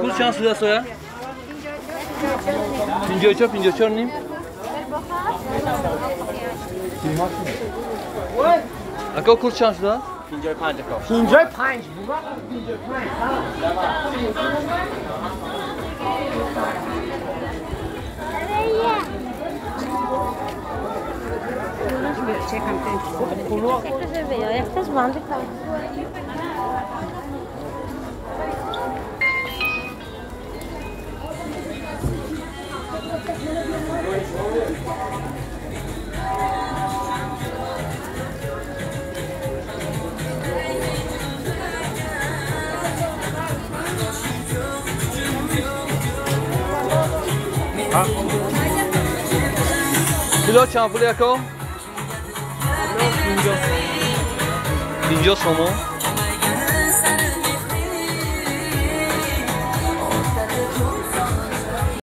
kurczan sudah soya. 54 نیم. اکا kurczan sudah. 55 اکا. 55. Jak to złamie? کیلو چند پولی اکا؟ 50 سومو.